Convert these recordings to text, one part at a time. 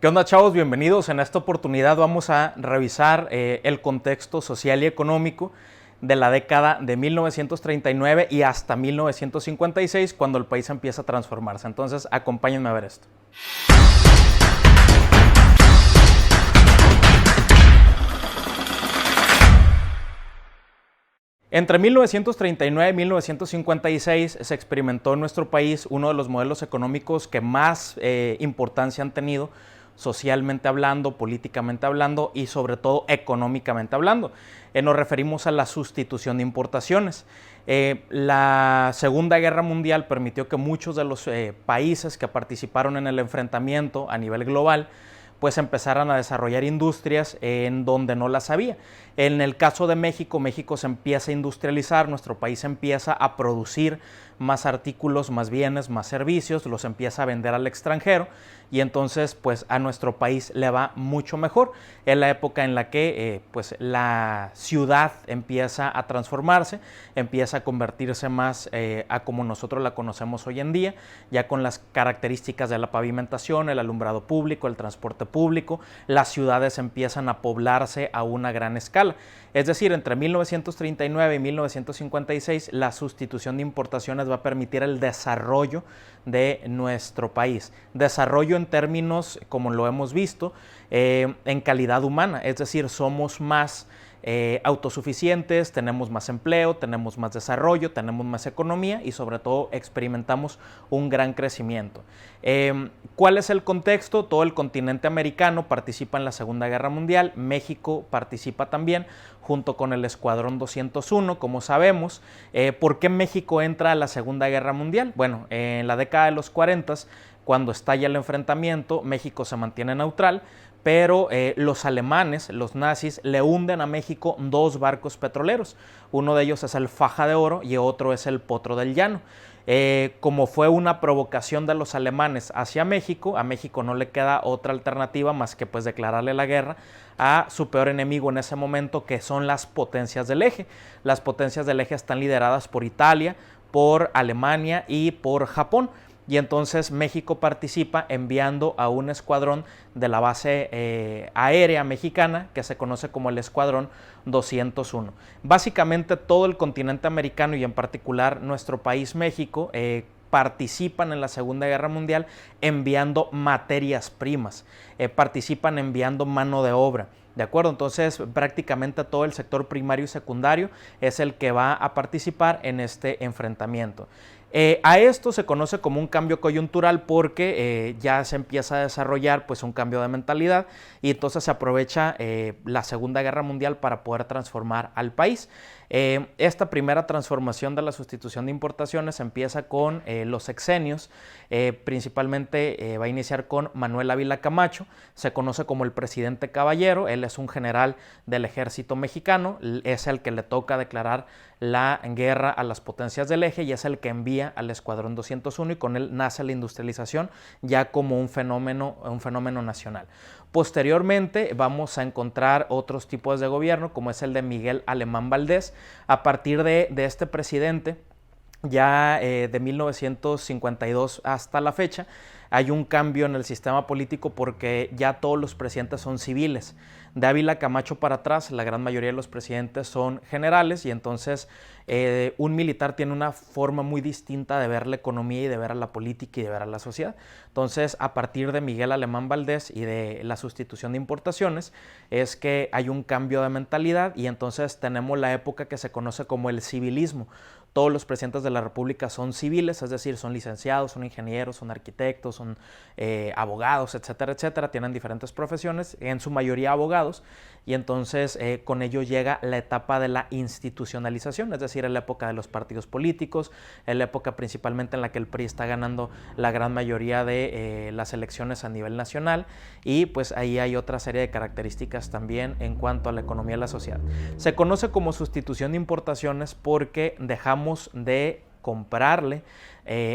¿Qué onda, chavos? Bienvenidos. En esta oportunidad vamos a revisar el contexto social y económico de la década de 1939 y hasta 1956, cuando el país empieza a transformarse. Entonces, acompáñenme a ver esto. Entre 1939 y 1956 se experimentó en nuestro país uno de los modelos económicos que más importancia han tenido, socialmente hablando, políticamente hablando y sobre todo económicamente hablando. Nos referimos a la sustitución de importaciones. La Segunda Guerra Mundial permitió que muchos de los países que participaron en el enfrentamiento a nivel global pues empezaran a desarrollar industrias en donde no las había. En el caso de México, México se empieza a industrializar, nuestro país empieza a producir más artículos, más bienes, más servicios, los empieza a vender al extranjero y entonces pues a nuestro país le va mucho mejor. Es la época en la que pues la ciudad empieza a transformarse, empieza a convertirse más a como nosotros la conocemos hoy en día, ya con las características de la pavimentación, el alumbrado público, el transporte público. Las ciudades empiezan a poblarse a una gran escala. Es decir, entre 1939 y 1956 la sustitución de importaciones va a permitir el desarrollo de nuestro país. Desarrollo en términos, como lo hemos visto, en calidad humana, es decir, somos más autosuficientes, tenemos más empleo, tenemos más desarrollo, tenemos más economía y sobre todo experimentamos un gran crecimiento. ¿Cuál es el contexto? Todo el continente americano participa en la Segunda Guerra Mundial, México participa también junto con el Escuadrón 201, como sabemos. ¿Por qué México entra a la Segunda Guerra Mundial? Bueno, en la década de los 40, cuando estalla el enfrentamiento, México se mantiene neutral, pero los alemanes, los nazis, le hunden a México dos barcos petroleros. Uno de ellos es el Faja de Oro y otro es el Potro del Llano. Como fue una provocación de los alemanes hacia México, a México no le queda otra alternativa más que pues declararle la guerra a su peor enemigo en ese momento, que son las potencias del eje. Las potencias del eje están lideradas por Italia, por Alemania y por Japón. Y entonces México participa enviando a un escuadrón de la base aérea mexicana que se conoce como el Escuadrón 201. Básicamente todo el continente americano y en particular nuestro país México participan en la Segunda Guerra Mundial enviando materias primas, participan enviando mano de obra. ¿De acuerdo? Entonces prácticamente todo el sector primario y secundario es el que va a participar en este enfrentamiento. A esto se conoce como un cambio coyuntural porque ya se empieza a desarrollar pues un cambio de mentalidad y entonces se aprovecha la Segunda Guerra Mundial para poder transformar al país. Esta primera transformación de la sustitución de importaciones empieza con los sexenios, principalmente va a iniciar con Manuel Ávila Camacho, se conoce como el presidente caballero, él es un general del ejército mexicano, es el que le toca declarar la guerra a las potencias del eje y es el que envía al Escuadrón 201 y con él nace la industrialización ya como un fenómeno nacional. Posteriormente vamos a encontrar otros tipos de gobierno como es el de Miguel Alemán Valdés. A partir de este presidente, ya de 1952 hasta la fecha, hay un cambio en el sistema político porque ya todos los presidentes son civiles. De Ávila Camacho para atrás, la gran mayoría de los presidentes son generales y entonces un militar tiene una forma muy distinta de ver la economía y de ver a la política y de ver a la sociedad. Entonces, a partir de Miguel Alemán Valdés y de la sustitución de importaciones, es que hay un cambio de mentalidad y entonces tenemos la época que se conoce como el civilismo. Todos los presidentes de la República son civiles, es decir, son licenciados, son ingenieros, son arquitectos, son abogados, etcétera, etcétera. Tienen diferentes profesiones, en su mayoría abogados, y entonces con ello llega la etapa de la institucionalización, es decir, en la época de los partidos políticos, en la época principalmente en la que el PRI está ganando la gran mayoría de las elecciones a nivel nacional, y pues ahí hay otra serie de características también en cuanto a la economía de la sociedad. Se conoce como sustitución de importaciones porque dejamos de comprarle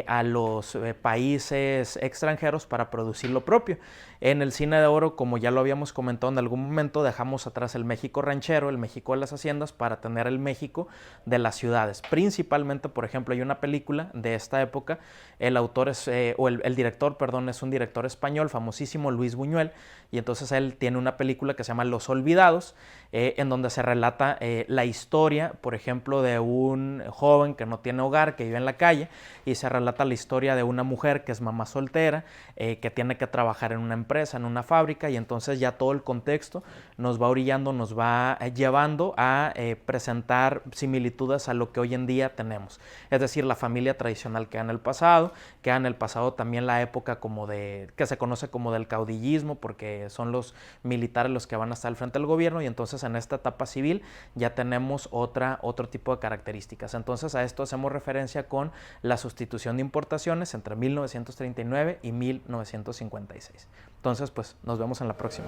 a los países extranjeros para producir lo propio. En el cine de oro, como ya lo habíamos comentado en algún momento, dejamos atrás el México ranchero, el México de las haciendas, para tener el México de las ciudades. Principalmente, por ejemplo, hay una película de esta época, el autor es, el director, perdón, es un director español famosísimo, Luis Buñuel, y entonces él tiene una película que se llama Los Olvidados, en donde se relata la historia, por ejemplo, de un joven que no tiene hogar, que vive en la calle, y se relata la historia de una mujer que es mamá soltera, que tiene que trabajar en una empresa, en una fábrica, y entonces ya todo el contexto nos va orillando, nos va llevando a presentar similitudes a lo que hoy en día tenemos. Es decir, la familia tradicional queda en el pasado también la época como de, que se conoce como del caudillismo, porque son los militares los que van a estar al frente del gobierno, y entonces en esta etapa civil ya tenemos otro tipo de características. Entonces a esto hacemos referencia con la sustitución de importaciones entre 1939 y 1956. Entonces, pues nos vemos en la próxima.